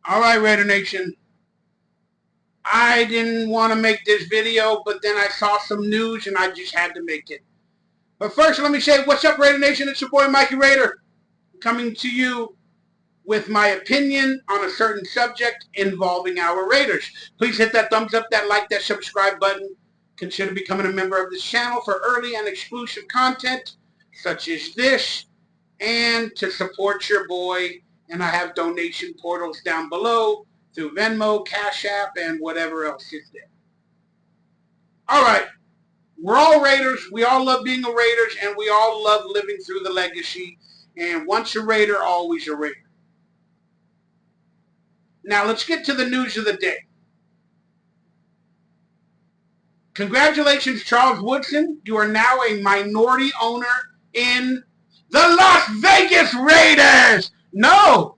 All right, Raider Nation. I didn't want to make this video, but then I saw some news and I just had to make it. But first, let me say, what's up, Raider Nation? It's your boy, Mikey Raider, coming to you with my opinion on a certain subject involving our Raiders. Please hit that thumbs up, that like, that subscribe button. Consider becoming a member of this channel for early and exclusive content such as this, and to support your boy. And I have donation portals down below through Venmo, Cash App, and whatever else is there. All right. We're all Raiders. We all love being a Raiders, and we all love living through the legacy. And once a Raider, always a Raider. Now, let's get to the news of the day. Congratulations, Charles Woodson. You are now a minority owner in the Las Vegas Raiders. No.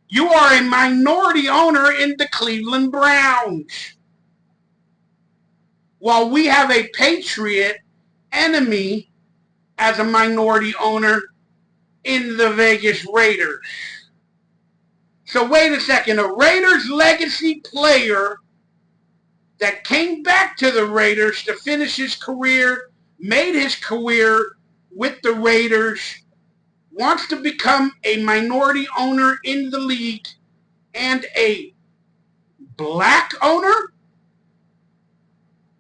You are a minority owner in the Cleveland Browns. While we have a Patriot enemy as a minority owner in the Vegas Raiders. So wait a second, a Raiders legacy player that came back to the Raiders to finish his career, made his career with the Raiders, wants to become a minority owner in the league and a black owner?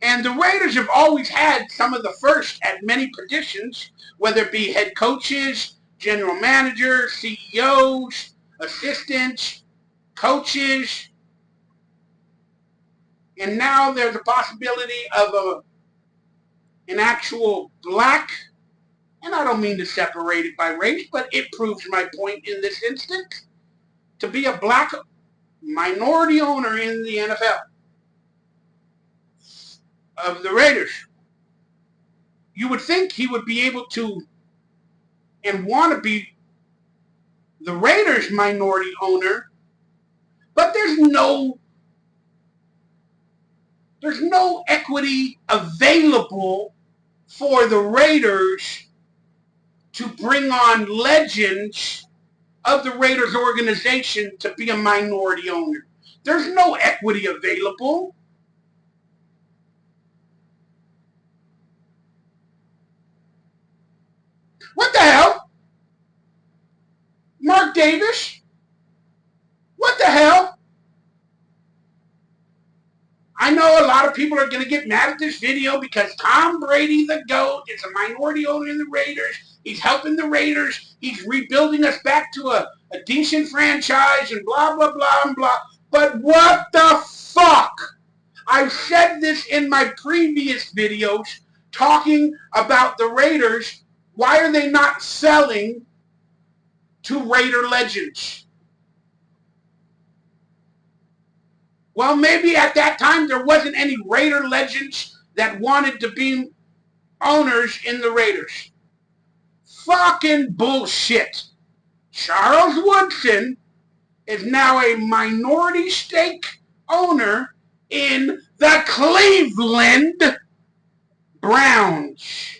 And the Raiders have always had some of the first at many positions, whether it be head coaches, general managers, CEOs, assistants, coaches. And now there's a possibility of an actual black, and I don't mean to separate it by race, but it proves my point in this instance, to be a black minority owner in the NFL of the Raiders. You would think he would be able to and want to be the Raiders minority owner, but there's no equity available for the Raiders to bring on legends of the Raiders organization to be a minority owner. There's no equity available. What the hell? Mark Davis? What the hell? I know a lot of people are going to get mad at this video because Tom Brady, the GOAT, is a minority owner in the Raiders. He's helping the Raiders. He's rebuilding us back to a decent franchise and blah, blah, blah, and blah. But what the fuck? I've said this in my previous videos talking about the Raiders. Why are they not selling to Raider legends? Well, maybe at that time there wasn't any Raider legends that wanted to be owners in the Raiders. Fucking bullshit. Charles Woodson is now a minority stake owner in the Cleveland Browns.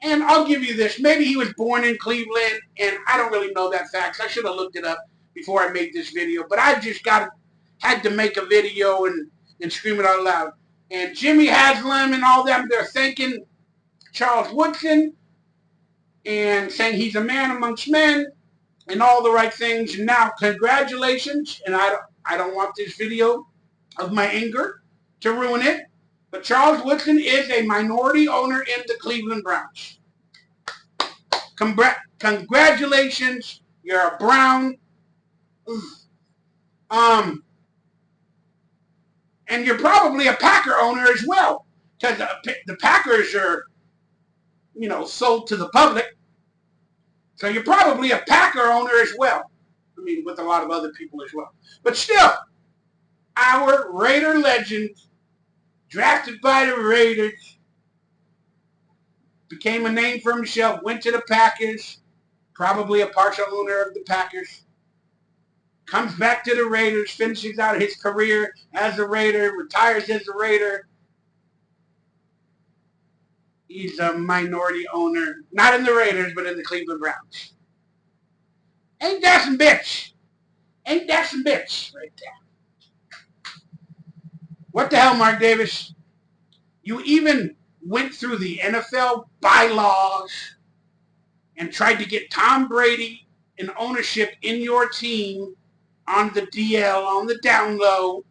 And I'll give you this. Maybe he was born in Cleveland, and I don't really know that fact. I should have looked it up before I made this video. But I just had to make a video and scream it out loud. And Jimmy Haslam and all them, they're thanking Charles Woodson and saying he's a man amongst men and all the right things. Now, congratulations. And I don't want this video of my anger to ruin it. But Charles Woodson is a minority owner in the Cleveland Browns. Congratulations, you're a Brown. And you're probably a Packer owner as well, because the Packers are, sold to the public. So you're probably a Packer owner as well. I mean, with a lot of other people as well. But still, our Raider legend, drafted by the Raiders, became a name for himself, went to the Packers, probably a partial owner of the Packers, comes back to the Raiders, finishes out his career as a Raider, retires as a Raider. He's a minority owner, not in the Raiders, but in the Cleveland Browns. Ain't that some bitch? Ain't that some bitch right there? What the hell, Mark Davis? You even went through the NFL bylaws and tried to get Tom Brady and ownership in your team on the DL, on the down low,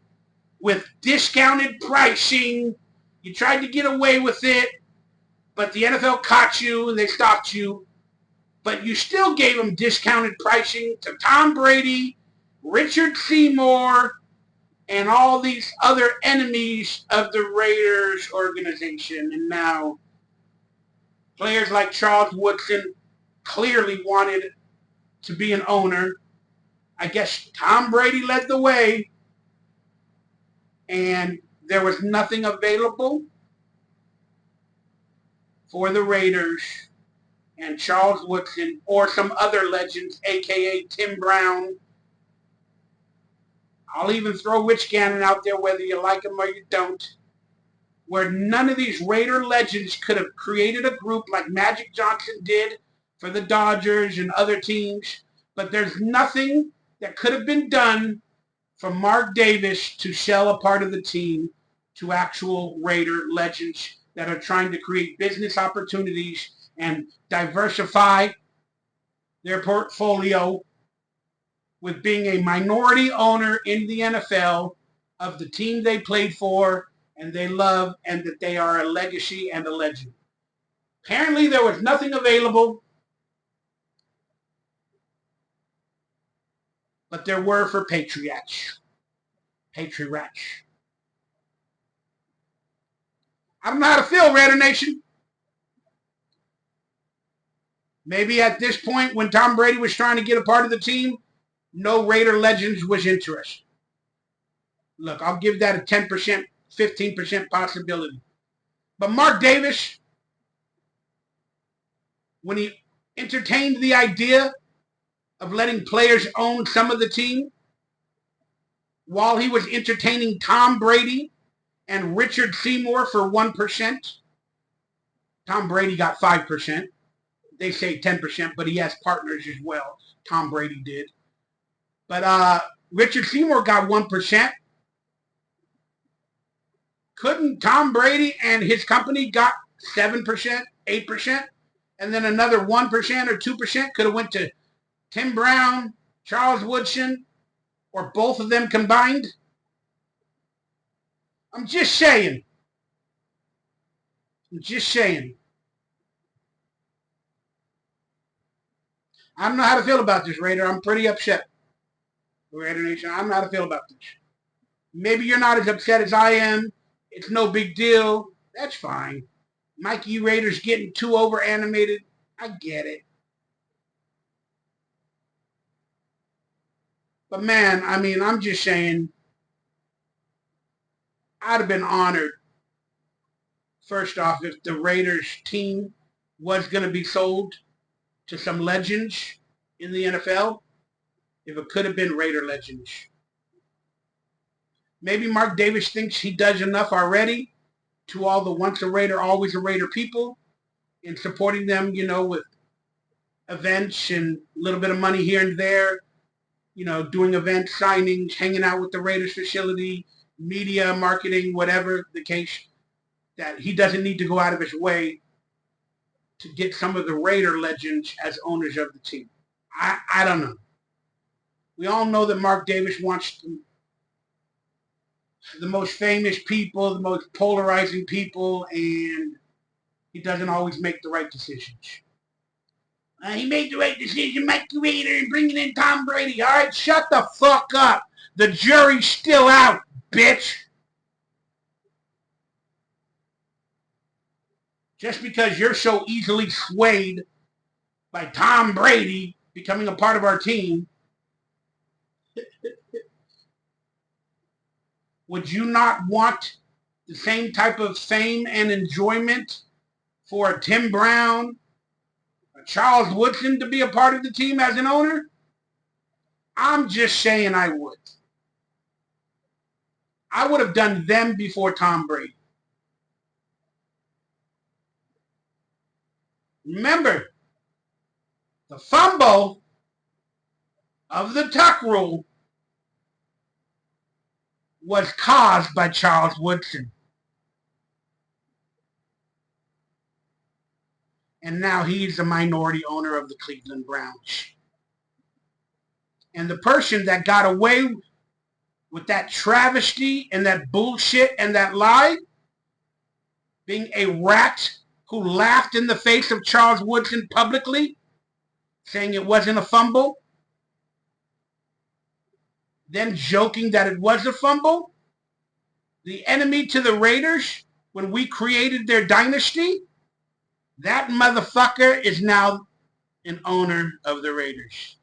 with discounted pricing. You tried to get away with it, but the NFL caught you and they stopped you. But you still gave them discounted pricing to Tom Brady, Richard Seymour, and all these other enemies of the Raiders organization. And now players like Charles Woodson clearly wanted to be an owner. I guess Tom Brady led the way, and there was nothing available for the Raiders and Charles Woodson or some other legends, a.k.a. Tim Brown. I'll even throw Rich Gannon out there, whether you like him or you don't, where none of these Raider legends could have created a group like Magic Johnson did for the Dodgers and other teams. But there's nothing that could have been done for Mark Davis to sell a part of the team to actual Raider legends that are trying to create business opportunities and diversify their portfolio with being a minority owner in the NFL of the team they played for and they love, and that they are a legacy and a legend. Apparently there was nothing available, but there were for Patriots. Patriots. I don't know how to feel, Raider Nation. Maybe at this point, when Tom Brady was trying to get a part of the team, no Raider legends was interested. Look, I'll give that a 10%, 15% possibility. But Mark Davis, when he entertained the idea of letting players own some of the team, while he was entertaining Tom Brady and Richard Seymour for 1%, Tom Brady got 5%. They say 10%, but he has partners as well. Tom Brady did. But Richard Seymour got 1%. Couldn't Tom Brady and his company got 7%, 8%? And then another 1% or 2% could have went to Tim Brown, Charles Woodson, or both of them combined? I'm just saying. I'm just saying. I don't know how to feel about this, Raider. I'm pretty upset. Raider Nation, I don't know how to feel about this. Maybe you're not as upset as I am. It's no big deal. That's fine. Mikey Raiders getting too over animated. I get it. But man, I mean, I'm just saying, I'd have been honored, first off, if the Raiders team was going to be sold to some legends in the NFL, if it could have been Raider legends. Maybe Mark Davis thinks he does enough already to all the once a Raider, always a Raider people in supporting them, you know, with events and a little bit of money here and there, you know, doing event signings, hanging out with the Raiders facility, media, marketing, whatever the case, that he doesn't need to go out of his way to get some of the Raider legends as owners of the team. I don't know. We all know that Mark Davis wants the most famous people, the most polarizing people, and he doesn't always make the right decisions. He made the right decision, Mikey Raider, and bringing in Tom Brady. All right, shut the fuck up. The jury's still out, bitch. Just because you're so easily swayed by Tom Brady becoming a part of our team, would you not want the same type of fame and enjoyment for a Tim Brown, a Charles Woodson to be a part of the team as an owner? I'm just saying I would. I would have done them before Tom Brady. Remember, the fumble of the tuck rule was caused by Charles Woodson. And now he's a minority owner of the Cleveland Browns. And the person that got away with that travesty and that bullshit and that lie, being a rat who laughed in the face of Charles Woodson publicly, saying it wasn't a fumble, then joking that it was a fumble, the enemy to the Raiders when we created their dynasty, that motherfucker is now an owner of the Raiders.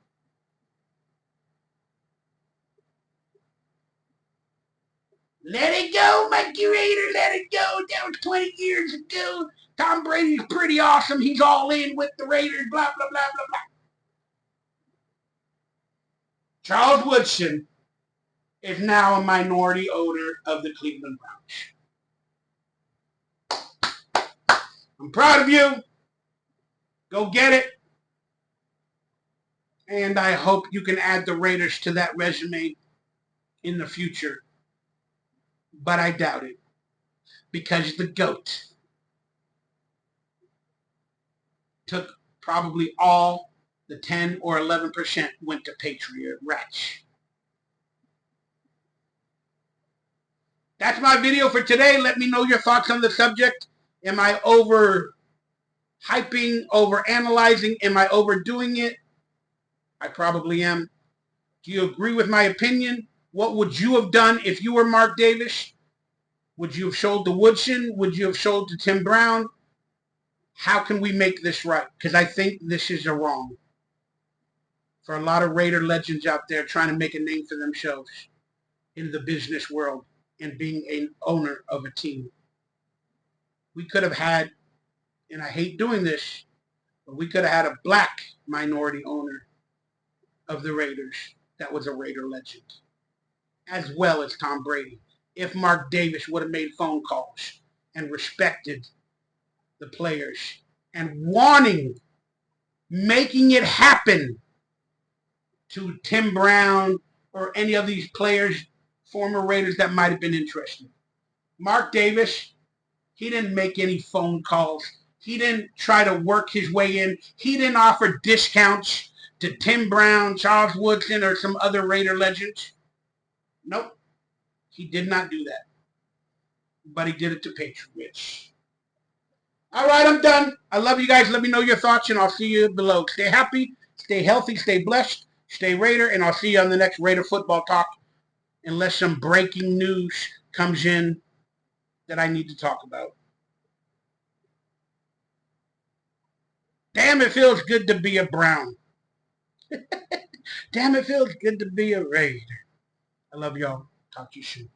Let it go, Mikey Raider, let it go. That was 20 years ago. Tom Brady's pretty awesome. He's all in with the Raiders, blah, blah, blah, blah, blah. Charles Woodson is now a minority owner of the Cleveland Browns. I'm proud of you. Go get it. And I hope you can add the Raiders to that resume in the future. But I doubt it. Because the GOAT took probably all the 10 or 11% went to Patriot rats. That's my video for today. Let me know your thoughts on the subject. Am I over-hyping, over-analyzing? Am I overdoing it? I probably am. Do you agree with my opinion? What would you have done if you were Mark Davis? Would you have sold to Woodson? Would you have sold to Tim Brown? How can we make this right? Because I think this is a wrong for a lot of Raider legends out there trying to make a name for themselves in the business world and being an owner of a team. We could have had, and I hate doing this, but we could have had a black minority owner of the Raiders that was a Raider legend, as well as Tom Brady. If Mark Davis would have made phone calls and respected the players and making it happen to Tim Brown or any of these players, former Raiders that might have been interested. Mark Davis, he didn't make any phone calls. He didn't try to work his way in. He didn't offer discounts to Tim Brown, Charles Woodson, or some other Raider legends. Nope. He did not do that. But he did it to Patriots. All right, I'm done. I love you guys. Let me know your thoughts, and I'll see you below. Stay happy, stay healthy, stay blessed, stay Raider, and I'll see you on the next Raider Football Talk, unless some breaking news comes in that I need to talk about. Damn, it feels good to be a Brown. Damn, it feels good to be a Raider. I love y'all. Talk to you soon.